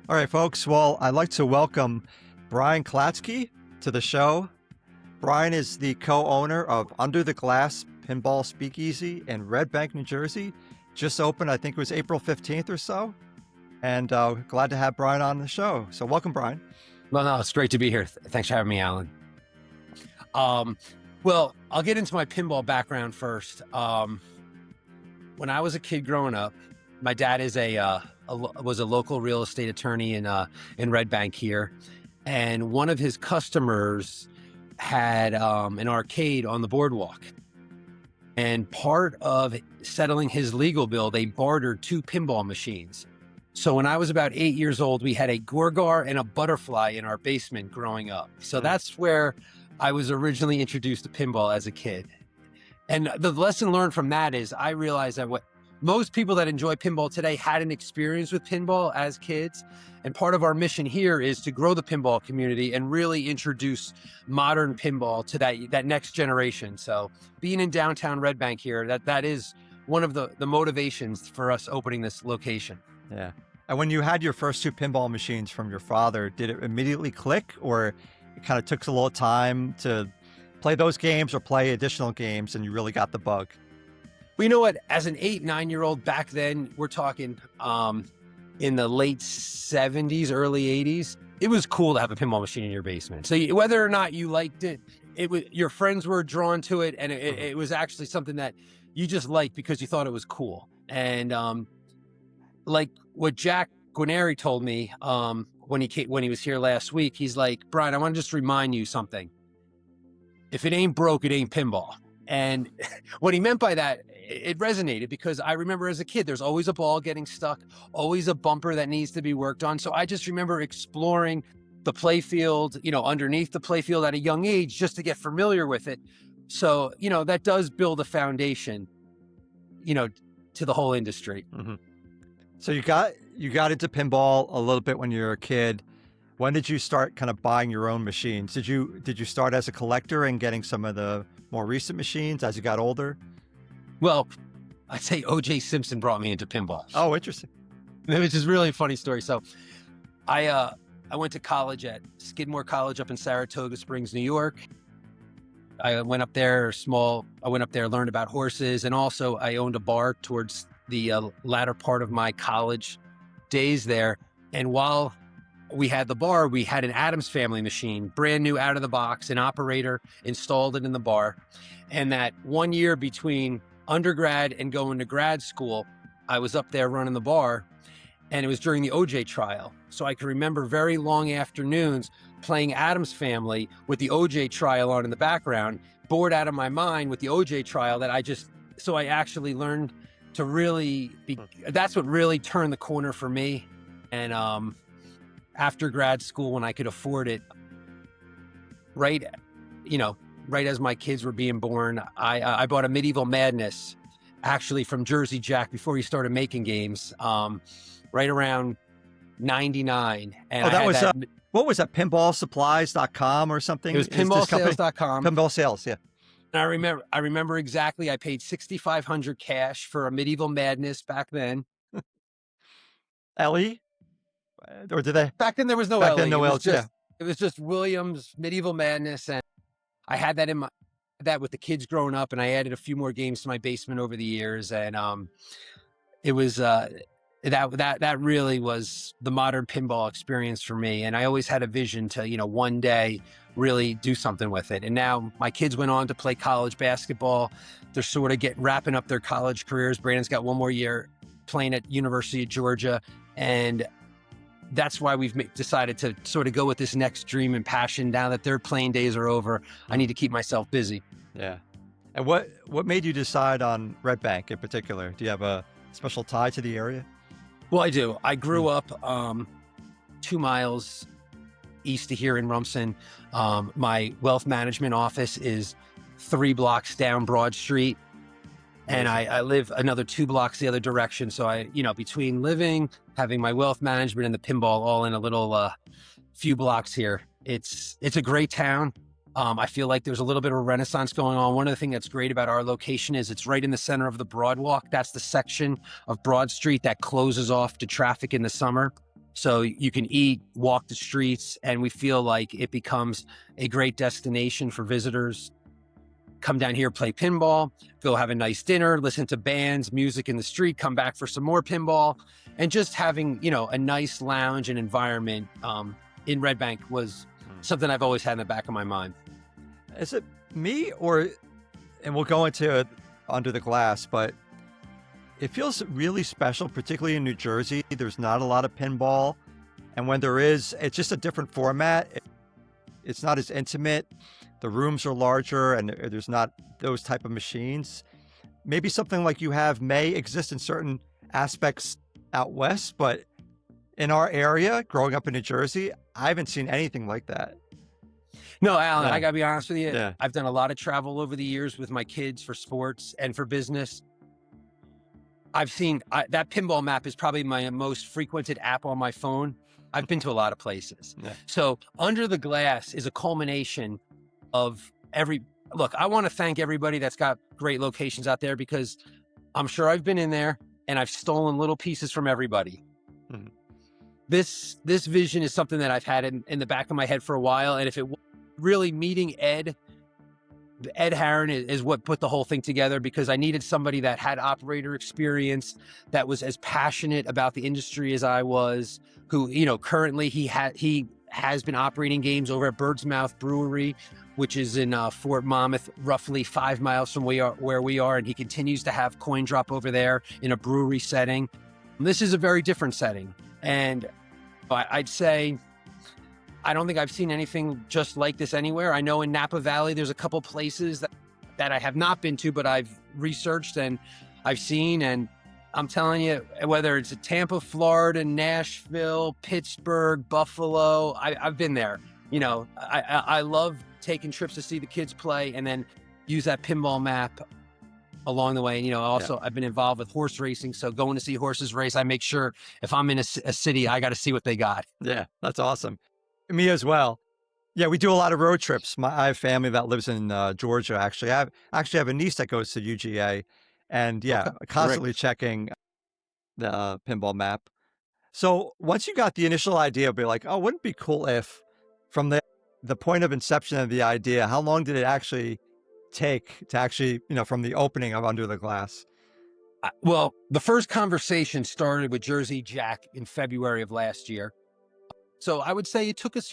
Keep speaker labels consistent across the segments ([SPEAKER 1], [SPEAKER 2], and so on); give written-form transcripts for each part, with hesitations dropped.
[SPEAKER 1] All right, folks. Well, I'd like to welcome Brian Klatsky to the show. Brian is the co-owner of Under the Glass Pinball Speakeasy in Red Bank, New Jersey. Just opened, I think it was April 15th or so. And glad to have Brian on the show. So welcome, Brian.
[SPEAKER 2] Well, no, it's great to be here. Thanks for having me, Alan. Well, I'll get into my pinball background first. When I was a kid growing up, my dad is was a local real estate attorney in Red Bank here, and one of his customers had an arcade on the boardwalk. And part of settling his legal bill, they bartered 2 pinball machines. So when I was about 8 years old, we had a Gorgar and a Butterfly in our basement growing up. So that's where I was originally introduced to pinball as a kid. And the lesson learned from that is I realized that what most people that enjoy pinball today had an experience with pinball as kids. And part of our mission here is to grow the pinball community and really introduce modern pinball to that next generation. So being in downtown Red Bank here, that is one of the motivations for us opening this location.
[SPEAKER 1] Yeah. And when you had your first 2 pinball machines from your father, did it immediately click, or it kind of took a little time to play those games or play additional games and you really got the bug?
[SPEAKER 2] Well, you know what? As an 8-9-year-old back then, we're talking in the late 70s, early 80s, it was cool to have a pinball machine in your basement. So whether or not you liked it, your friends were drawn to it, and it was actually something that you just liked because you thought it was cool. And like what Jack Guarneri told me when he was here last week, he's like, Brian, I want to just remind you something. If it ain't broke, it ain't pinball. And what he meant by that, it resonated because I remember as a kid, there's always a ball getting stuck, always a bumper that needs to be worked on. So I just remember exploring the play field, underneath the play field at a young age just to get familiar with it. So, that does build a foundation, to the whole industry.
[SPEAKER 1] Mm-hmm. So you got into pinball a little bit when you were a kid. When did you start kind of buying your own machines? Did you start as a collector and getting some of the more recent machines as you got older?
[SPEAKER 2] Well, I'd say O.J. Simpson brought me into pinball.
[SPEAKER 1] Oh, interesting.
[SPEAKER 2] Which is really a funny story. So I went to college at Skidmore College up in Saratoga Springs, New York. I went up there learned about horses, and also I owned a bar towards the latter part of my college days there. And while we had the bar, we had an Addams Family machine, brand new out of the box. An operator installed it in the bar. And that 1 year between undergrad and going to grad school, I was up there running the bar, and it was during the OJ trial. So I can remember very long afternoons playing Addams Family with the OJ trial on in the background, bored out of my mind with the OJ trial so I actually learned to really that's what really turned the corner for me. And after grad school, when I could afford it, right as my kids were being born, I bought a Medieval Madness, actually from Jersey Jack before he started making games, right around 99. And
[SPEAKER 1] that was what was that? Pinballsupplies.com or something?
[SPEAKER 2] It was pinballsales.com.
[SPEAKER 1] Pinball Sales, yeah.
[SPEAKER 2] And I remember exactly. I paid $6,500 cash for a Medieval Madness back then.
[SPEAKER 1] LE? Or did they?
[SPEAKER 2] Back then there was no
[SPEAKER 1] Back
[SPEAKER 2] LE.
[SPEAKER 1] then, no LE, yeah.
[SPEAKER 2] It was just Williams Medieval Madness, and I had that with the kids growing up, and I added a few more games to my basement over the years, and it was that really was the modern pinball experience for me. And I always had a vision to one day really do something with it. And now my kids went on to play college basketball. They're sort of wrapping up their college careers. Brandon's got 1 more year playing at University of Georgia, and that's why we've decided to sort of go with this next dream and passion. Now that their playing days are over, I need to keep myself busy.
[SPEAKER 1] Yeah. And what made you decide on Red Bank in particular? Do you have a special tie to the area?
[SPEAKER 2] Well, I do. I grew up 2 miles east of here in Rumson. My wealth management office is 3 blocks down Broad Street. And I live another 2 blocks the other direction. So between living, having my wealth management, and the pinball all in a little few blocks here, it's a great town. I feel like there's a little bit of a renaissance going on. One of the things that's great about our location is it's right in the center of the Broadwalk. That's the section of Broad Street that closes off to traffic in the summer. So you can eat, walk the streets, and we feel like it becomes a great destination for visitors. Come down here, play pinball, go have a nice dinner, listen to bands, music in the street, come back for some more pinball, and just having, a nice lounge and environment in Red Bank was something I've always had in the back of my mind.
[SPEAKER 1] Is it me and we'll go into it under the glass, but it feels really special, particularly in New Jersey. There's not a lot of pinball. And when there is, it's just a different format. It's not as intimate. The rooms are larger and there's not those type of machines. Maybe something like you have may exist in certain aspects out west, but in our area, growing up in New Jersey, I haven't seen anything like that.
[SPEAKER 2] No, Alan,
[SPEAKER 1] Yeah.
[SPEAKER 2] I gotta be honest with you.
[SPEAKER 1] Yeah.
[SPEAKER 2] I've done a lot of travel over the years with my kids for sports and for business. I've seen that pinball map is probably my most frequented app on my phone. I've been to a lot of places.
[SPEAKER 1] Yeah.
[SPEAKER 2] So Under the Glass is a culmination of look, I want to thank everybody that's got great locations out there, because I'm sure I've been in there and I've stolen little pieces from everybody.
[SPEAKER 1] Mhm.
[SPEAKER 2] This vision is something that I've had in the back of my head for a while. And if it really meeting Ed Herron is what put the whole thing together, because I needed somebody that had operator experience, that was as passionate about the industry as I was, who, currently he has been operating games over at Bird's Mouth Brewery, which is in Fort Monmouth, roughly 5 miles from where we are. And he continues to have coin drop over there in a brewery setting. This is a very different setting. And I'd say, I don't think I've seen anything just like this anywhere. I know in Napa Valley, there's a couple places that I have not been to, but I've researched and I've seen. And I'm telling you, whether it's Tampa, Florida, Nashville, Pittsburgh, Buffalo, I've been there. I love taking trips to see the kids play and then use that pinball map along the way. And, also I've been involved with horse racing. So going to see horses race, I make sure if I'm in a city, I got to see what they got.
[SPEAKER 1] Yeah, that's awesome. Me as well. Yeah, we do a lot of road trips. I have family that lives in Georgia. Actually, I have a niece that goes to UGA, and
[SPEAKER 2] Okay,
[SPEAKER 1] constantly checking the pinball map. So once you got the initial idea, be like, oh, wouldn't it be cool if, from the point of inception of the idea, how long did it actually take to actually, from the opening of Under the Glass?
[SPEAKER 2] Well, the first conversation started with Jersey Jack in February of last year. So I would say it took us,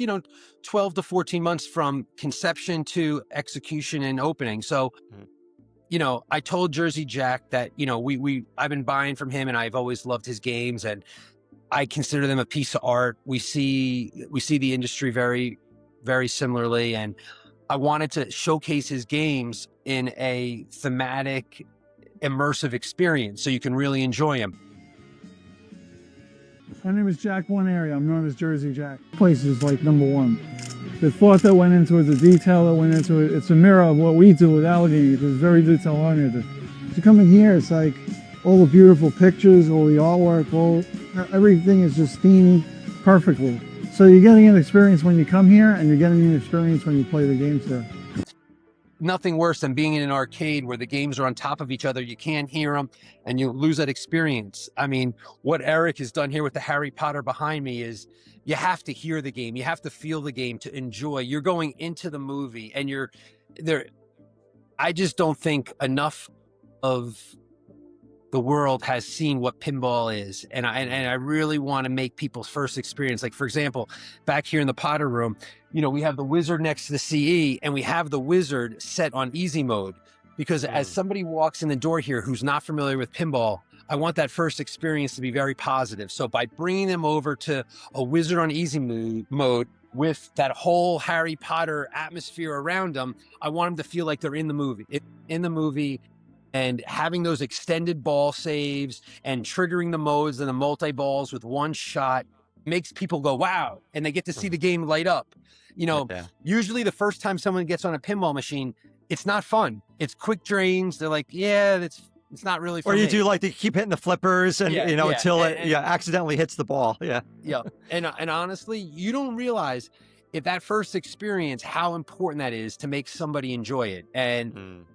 [SPEAKER 2] 12 to 14 months from conception to execution and opening. So, I told Jersey Jack that, I've been buying from him and I've always loved his games and I consider them a piece of art. We see the industry very, very similarly. And I wanted to showcase his games in a thematic, immersive experience so you can really enjoy him.
[SPEAKER 3] My name is Jack One Area. I'm known as Jersey Jack. Place is like #1. The thought that went into it, the detail that went into it, it's a mirror of what we do with our games. It's very detail oriented. You come in here, it's like all the beautiful pictures, all the artwork, everything is just themed perfectly. So you're getting an experience when you come here, and you're getting an experience when you play the games there.
[SPEAKER 2] Nothing worse than being in an arcade where the games are on top of each other. You can't hear them and you lose that experience. I mean, what Eric has done here with the Harry Potter behind me is you have to hear the game. You have to feel the game to enjoy. You're going into the movie and you're there. I just don't think enough of the world has seen what pinball is. And I really want to make people's first experience. Like, for example, back here in the Potter room, we have the wizard next to the CE and we have the wizard set on easy mode, because as somebody walks in the door here who's not familiar with pinball, I want that first experience to be very positive. So by bringing them over to a wizard on easy mode with that whole Harry Potter atmosphere around them, I want them to feel like they're in the movie. And having those extended ball saves and triggering the modes and the multi-balls with one shot makes people go, wow. And they get to see the game light up. Usually the first time someone gets on a pinball machine, it's not fun. It's quick drains. They're like, yeah, it's not really for
[SPEAKER 1] Or you
[SPEAKER 2] me.
[SPEAKER 1] do like they keep hitting the flippers and, until it accidentally hits the ball. Yeah.
[SPEAKER 2] Yeah. And honestly, you don't realize if that first experience, how important that is to make somebody enjoy it. And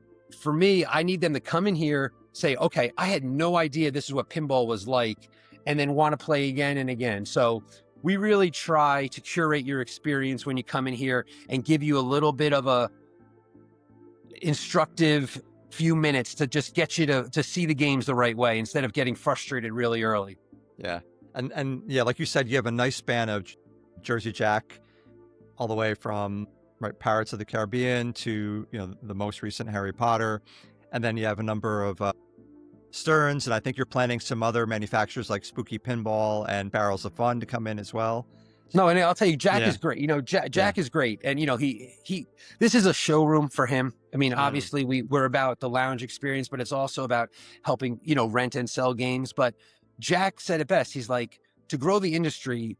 [SPEAKER 2] for me, I need them to come in here, say, okay, I had no idea this is what pinball was like. and then want to play again and again. So we really try to curate your experience when you come in here and give you a little bit of a instructive few minutes to just get you to see the games the right way instead of getting frustrated really early.
[SPEAKER 1] Yeah. And yeah, like you said, you have a nice span of Jersey Jack all the way from Pirates of the Caribbean to, the most recent Harry Potter. And then you have a number of Stearns, and I think you're planning some other manufacturers like Spooky Pinball and Barrels of Fun to come in as well.
[SPEAKER 2] No, and I'll tell you, Jack is great. Jack is great. And, this is a showroom for him. I mean, obviously we're about the lounge experience, but it's also about helping, rent and sell games. But Jack said it best. He's like, to grow the industry,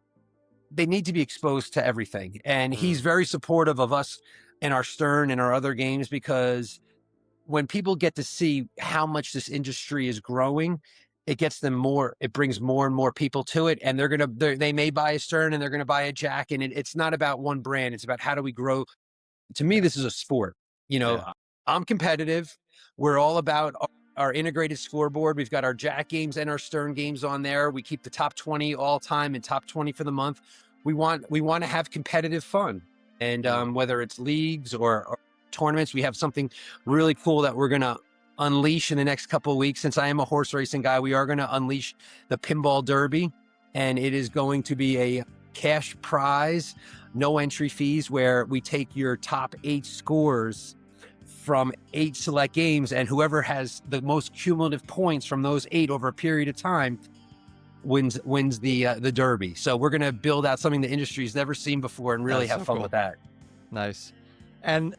[SPEAKER 2] they need to be exposed to everything. And he's very supportive of us and our Stern and our other games, because when people get to see how much this industry is growing, it brings more and more people to it. And they may buy a Stern and they're going to buy a Jack. And it's not about one brand. It's about how do we grow. To me, this is a sport. I'm competitive. We're all about our integrated scoreboard. We've got our Jack games and our Stern games on there. We keep the top 20 all time and top 20 for the month. We want to have competitive fun. And whether it's leagues or tournaments, we have something really cool that we're going to unleash in the next couple of weeks. Since I am a horse racing guy, we are going to unleash the Pinball Derby, and it is going to be a cash prize, no entry fees, where we take your top 8 scores from 8 select games, and whoever has the most cumulative points from those 8 over a period of time wins the Derby. So we're going to build out something the industry's never seen before and really have fun with that.
[SPEAKER 1] Nice. And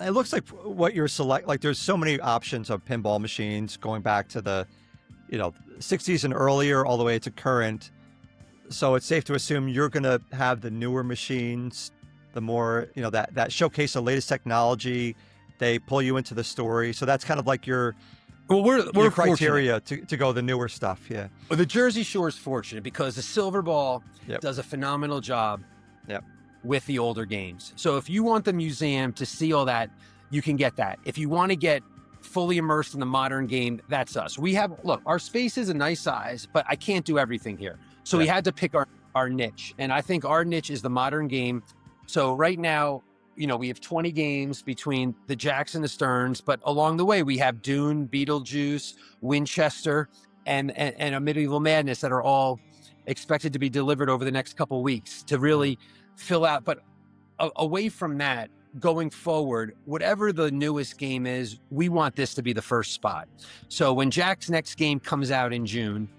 [SPEAKER 1] it looks like what you're there's so many options of pinball machines going back to the, 60s and earlier all the way to current. So it's safe to assume you're going to have the newer machines, the more, that showcase the latest technology. They pull you into the story. So that's kind of like your criteria to go the newer stuff. Yeah.
[SPEAKER 2] Well, the Jersey Shore is fortunate because the Silver Ball does a phenomenal job with the older games. So if you want the museum to see all that, you can get that. If you want to get fully immersed in the modern game, that's us. Our space is a nice size, but I can't do everything here. So we had to pick our niche. And I think our niche is the modern game. So right now, we have 20 games between the Jacks and the Stearns, but along the way, we have Dune, Beetlejuice, Winchester, and a Medieval Madness that are all expected to be delivered over the next couple of weeks to really fill out. But away from that, going forward, whatever the newest game is, we want this to be the first spot. So when Jack's next game comes out in June,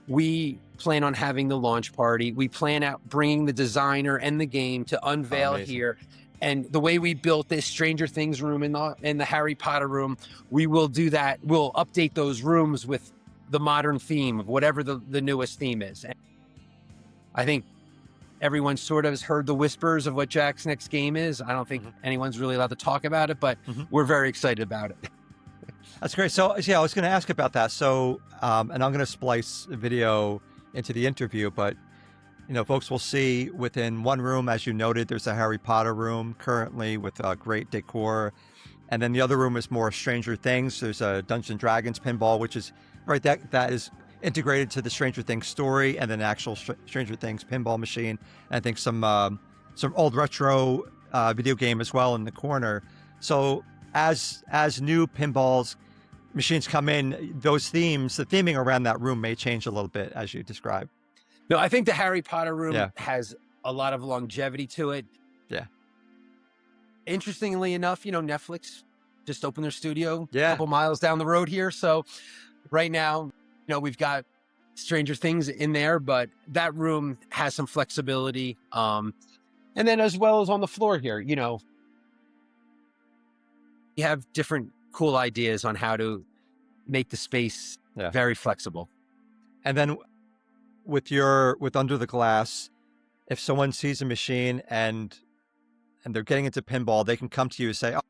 [SPEAKER 2] we plan on having the launch party. We plan out bringing the designer and the game to unveil here. And the way we built this Stranger Things room in the Harry Potter room, we will do that. We'll update those rooms with the modern theme of whatever the newest theme is. And I think everyone sort of has heard the whispers of what Jack's next game is. I don't think anyone's really allowed to talk about it, but we're very excited about it.
[SPEAKER 1] That's great. So yeah, I was going to ask about that. So, and I'm going to splice a video into the interview, but folks will see within one room, as you noted, there's a Harry Potter room currently with great decor. And then the other room is more Stranger Things. There's a Dungeons & Dragons pinball, which is that is integrated to the Stranger Things story, and then actual Stranger Things pinball machine. And I think some old retro video game as well in the corner. So as new pinballs machines come in, the theming around that room may change a little bit as you described.
[SPEAKER 2] No, I think the Harry Potter room has a lot of longevity to it.
[SPEAKER 1] Yeah.
[SPEAKER 2] Interestingly enough, Netflix just opened their studio a couple miles down the road here. So right now, we've got Stranger Things in there, but that room has some flexibility. And then as well as on the floor here, you have different cool ideas on how to make the space very flexible.
[SPEAKER 1] And then with Under the Glass, if someone sees a machine and they're getting into pinball, they can come to you and say, "Oh,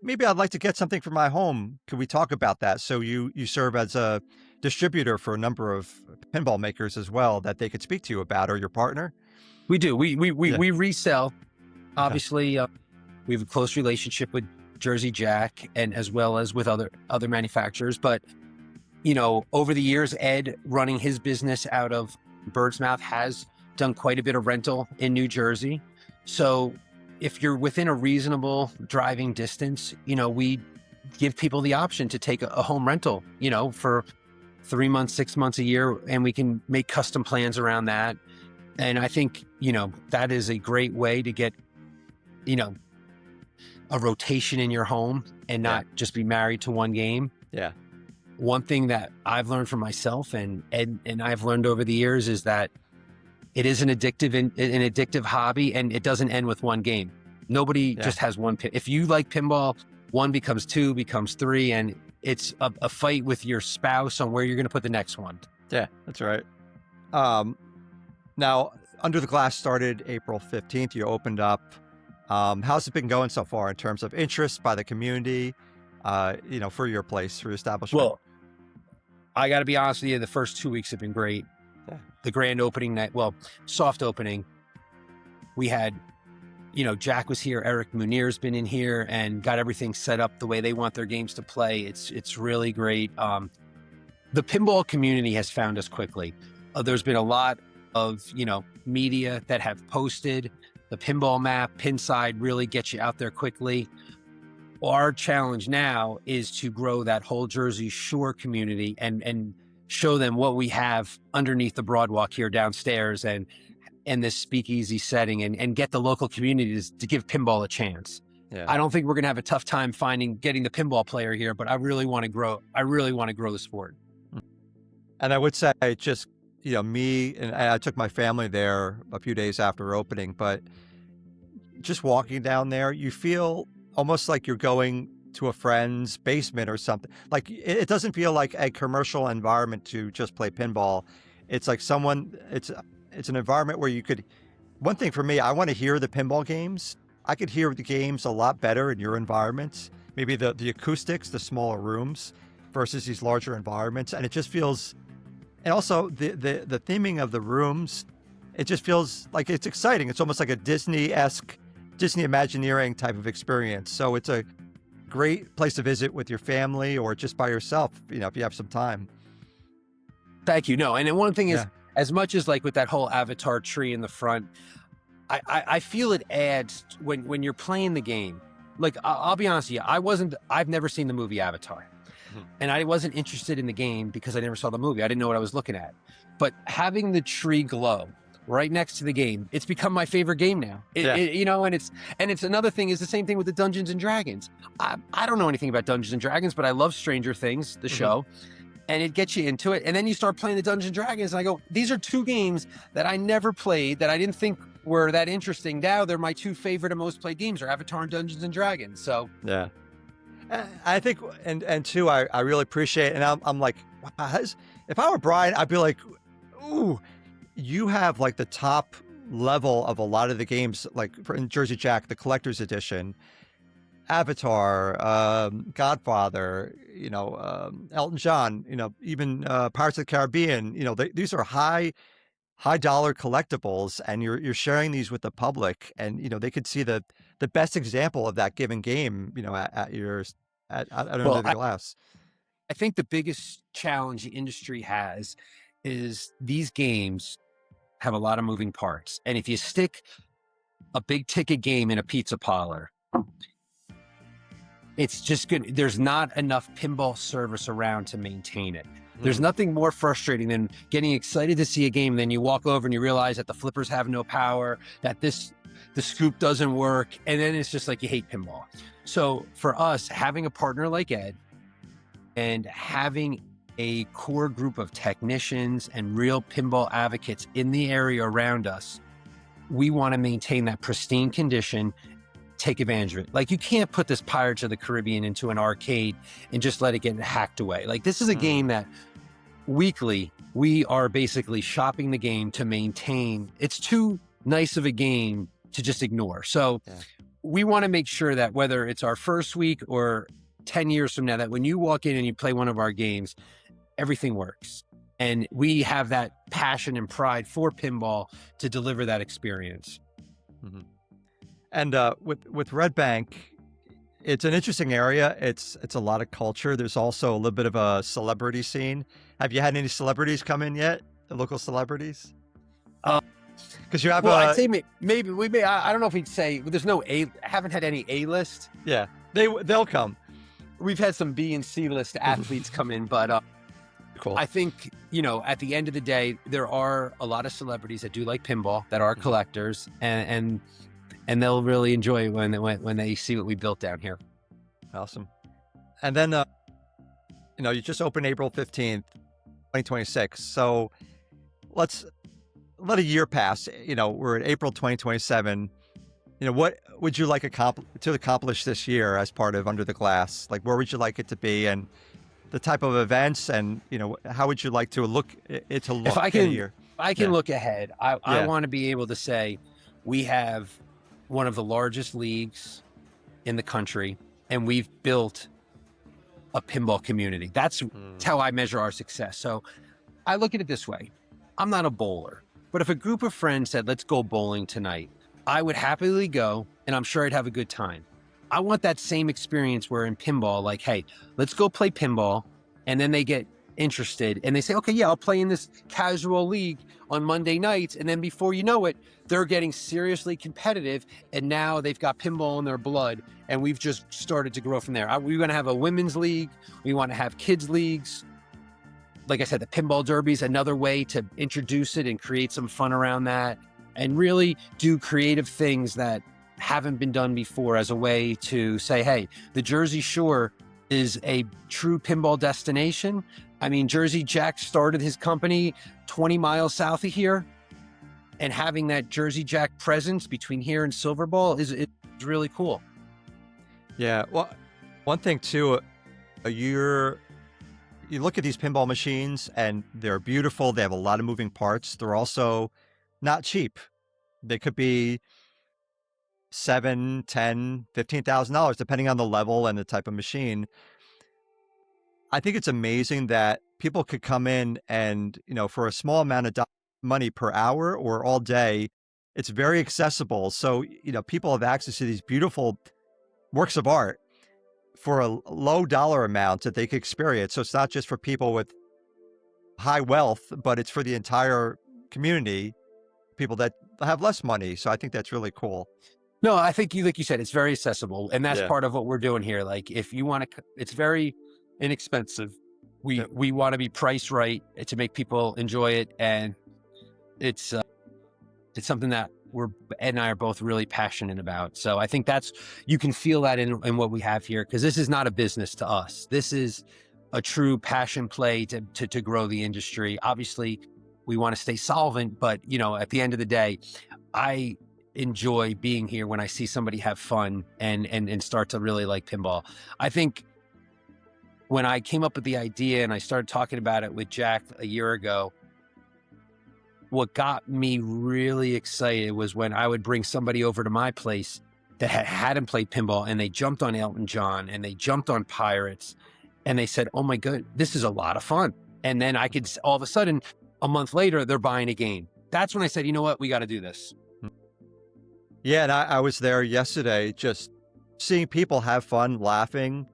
[SPEAKER 1] maybe I'd like to get something for my home. Could we talk about that?" So you serve as a distributor for a number of pinball makers as well that they could speak to you about, or your partner.
[SPEAKER 2] We do. We resell. Obviously, we have a close relationship with Jersey Jack and as well as with other manufacturers, but over the years, Ed running his business out of Bird's Mouth has done quite a bit of rental in New Jersey. So if you're within a reasonable driving distance, we give people the option to take a home rental, for 3 months, 6 months, a year, and we can make custom plans around that. And I think, that is a great way to get, a rotation in your home and not just be married to one game.
[SPEAKER 1] Yeah.
[SPEAKER 2] One thing that I've learned from myself and Ed and I've learned over the years is that it is an addictive hobby, and it doesn't end with one game. Nobody just has one. If you like pinball, one becomes two, becomes three, and it's a fight with your spouse on where you're going to put the next one.
[SPEAKER 1] Yeah, that's right. Now, Under the Glass started April 15th. You opened up. How's it been going so far in terms of interest by the community, for your place, for your establishment?
[SPEAKER 2] Well, I got to be honest with you, the first 2 weeks have been great.
[SPEAKER 1] Yeah.
[SPEAKER 2] The grand opening night, soft opening, we had, Jack was here, Eric Munir's been in here and got everything set up the way they want their games to play. It's really great. The pinball community has found us quickly. There's been a lot of, media that have posted. The pinball map, Pinside really gets you out there quickly. Our challenge now is to grow that whole Jersey Shore community and show them what we have underneath the Broadwalk here downstairs and this speakeasy setting and get the local communities to give pinball a chance.
[SPEAKER 1] Yeah.
[SPEAKER 2] I don't think we're going to have a tough time getting the pinball player here, but I really want to grow the sport.
[SPEAKER 1] And I would say just, me and I took my family there a few days after opening, but just walking down there, you feel almost like you're going to a friend's basement or something. Like it doesn't feel like a commercial environment to just play pinball. It's like it's an environment where you could, one thing for me, I want to hear the pinball games. I could hear the games a lot better in your environments. Maybe the acoustics, the smaller rooms versus these larger environments. And it just feels, and also the theming of the rooms, it just feels like it's exciting. It's almost like a Disney-esque, Disney Imagineering type of experience. So it's a great place to visit with your family or just by yourself, if you have some time.
[SPEAKER 2] Thank you. No, and then one thing is, as much as like with that whole avatar tree in the front, I feel it adds when you're playing the game. Like I'll be honest with you, I've never seen the movie Avatar. And I wasn't interested in the game because I never saw the movie. I didn't know what I was looking at. But having the tree glow right next to the game, it's become my favorite game now. And it's another thing is the same thing with the Dungeons and Dragons. I don't know anything about Dungeons and Dragons, but I love Stranger Things, the show, and it gets you into it. And then you start playing the Dungeons and Dragons, and I go, these are two games that I never played, that I didn't think were that interesting. Now they're my two favorite and most played games, are Avatar and Dungeons and Dragons. So
[SPEAKER 1] yeah. I think, and two, I really appreciate it. And I'm like, wow, if I were Brian, I'd be like, ooh, you have like the top level of a lot of the games, like in Jersey Jack, the collector's edition, Avatar, Godfather, Elton John, even Pirates of the Caribbean, these are high dollar collectibles, and you're sharing these with the public, and they could see the best example of that given game, at Under the Glass.
[SPEAKER 2] I think the biggest challenge the industry has is these games have a lot of moving parts. And if you stick a big ticket game in a pizza parlor, it's just good. There's not enough pinball service around to maintain it. There's nothing more frustrating than getting excited to see a game, then you walk over and you realize that the flippers have no power, that the scoop doesn't work, and then it's just like you hate pinball. So for us, having a partner like Ed and having a core group of technicians and real pinball advocates in the area around us, we want to maintain that pristine condition, take advantage of it. Like, you can't put this Pirates of the Caribbean into an arcade and just let it get hacked away. Like, this is a game that weekly we are basically shopping the game to maintain. It's too nice of a game to just ignore. So we want to make sure that whether it's our first week or 10 years from now, that when you walk in and you play one of our games, everything works. And we have that passion and pride for pinball to deliver that experience.
[SPEAKER 1] And with Red Bank, It's an interesting area. It's a lot of culture. There's also a little bit of a celebrity scene. Have you had any celebrities come in yet? The local celebrities?
[SPEAKER 2] Uh,
[SPEAKER 1] Because you have
[SPEAKER 2] Well, I'd say maybe we may. I don't know if we'd say there's no A. I haven't had any A list.
[SPEAKER 1] yeah, they'll come.
[SPEAKER 2] We've had some B and C list athletes come in, but
[SPEAKER 1] Cool.
[SPEAKER 2] I think, at the end of the day, there are a lot of celebrities that do like pinball, that are collectors, and they'll really enjoy it when they see what we built down here.
[SPEAKER 1] Awesome. And then, you just opened April 15th, 2026. So let's let a year pass. We're at April 2027. What would you like to accomplish this year as part of Under the Glass? Like, where would you like it to be, and the type of events, and how would you like to look it to look
[SPEAKER 2] If I
[SPEAKER 1] in
[SPEAKER 2] can,
[SPEAKER 1] a year?
[SPEAKER 2] I can look ahead. I
[SPEAKER 1] Yeah.
[SPEAKER 2] want to be able to say we have one of the largest leagues in the country, and we've built a pinball community. That's how I measure our success. So I look at it this way. I'm not a bowler, but if a group of friends said, let's go bowling tonight, I would happily go, and I'm sure I'd have a good time. I want that same experience where in pinball, like, hey, let's go play pinball. And then they get interested and they say, okay, yeah, I'll play in this casual league on Monday nights. And then before you know it, they're getting seriously competitive. And now they've got pinball in their blood. And we've just started to grow from there. We're going to have a women's league. We want to have kids leagues. Like I said, the pinball derby is another way to introduce it and create some fun around that, and really do creative things that haven't been done before as a way to say, hey, the Jersey Shore is a true pinball destination. I mean, Jersey Jack started his company 20 miles south of here, and having that Jersey Jack presence between here and Silver Ball is really cool.
[SPEAKER 1] Yeah. Well, one thing too, you look at these pinball machines and they're beautiful. They have a lot of moving parts. They're also not cheap. They could be $7,000, $10,000, $15,000, depending on the level and the type of machine. I think it's amazing that people could come in and, for a small amount of money per hour or all day, it's very accessible. So, people have access to these beautiful works of art for a low dollar amount that they could experience. So it's not just for people with high wealth, but it's for the entire community, people that have less money. So I think that's really cool.
[SPEAKER 2] No, I think like you said, it's very accessible, and that's part of what we're doing here. Like, if you want to, it's very inexpensive. We want to be priced right to make people enjoy it, and it's something that Ed and I are both really passionate about. So I think you can feel that in what we have here, because this is not a business to us. This is a true passion play to grow the industry. Obviously, we want to stay solvent, but at the end of the day, I enjoy being here when I see somebody have fun and start to really like pinball. I think when I came up with the idea and I started talking about it with Jack a year ago, what got me really excited was when I would bring somebody over to my place that hadn't played pinball, and they jumped on Elton John and they jumped on Pirates, and they said, oh my God, this is a lot of fun. And then I could, all of a sudden, a month later, they're buying a game. That's when I said, you know what, we got to do this.
[SPEAKER 1] Yeah, and I was there yesterday, just seeing people have fun, laughing,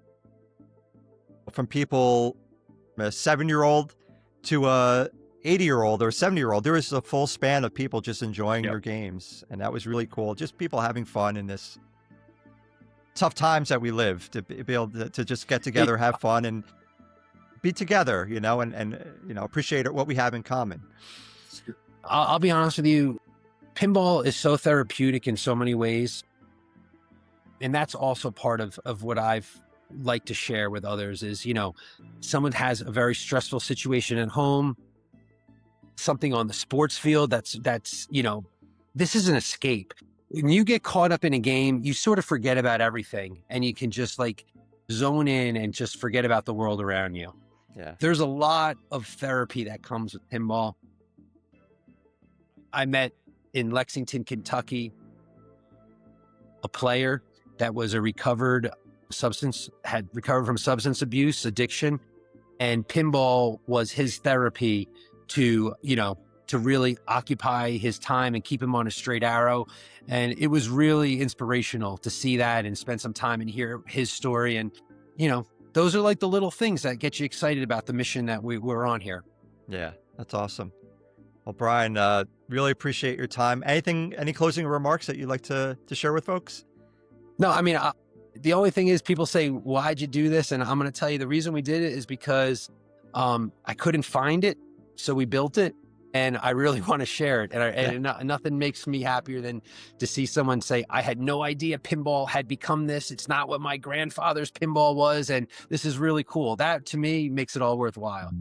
[SPEAKER 1] from people, a 7-year-old to a 80-year-old or a 70-year-old. There was a full span of people just enjoying their games, and that was really cool. Just people having fun in this tough times that we live, to be able to just get together, have fun, and be together, and appreciate what we have in common.
[SPEAKER 2] I'll be honest with you. Pinball is so therapeutic in so many ways. And that's also part of what I've liked to share with others is, someone has a very stressful situation at home, something on the sports field that's this is an escape. When you get caught up in a game, you sort of forget about everything, and you can just like zone in and just forget about the world around you.
[SPEAKER 1] Yeah.
[SPEAKER 2] There's a lot of therapy that comes with pinball. I met in Lexington, Kentucky, a player that was had recovered from substance abuse addiction, and pinball was his therapy to to really occupy his time and keep him on a straight arrow. And it was really inspirational to see that and spend some time and hear his story. And, you know, those are like the little things that get you excited about the mission that we're on here.
[SPEAKER 1] Yeah, that's awesome. Well, Brian, really appreciate your time. Any closing remarks that you'd like to share with folks?
[SPEAKER 2] No, I mean, the only thing is people say, why'd you do this? And I'm going to tell you the reason we did it is because I couldn't find it. So we built it, and I really want to share it. And nothing makes me happier than to see someone say, I had no idea pinball had become this. It's not what my grandfather's pinball was. And this is really cool. That to me makes it all worthwhile.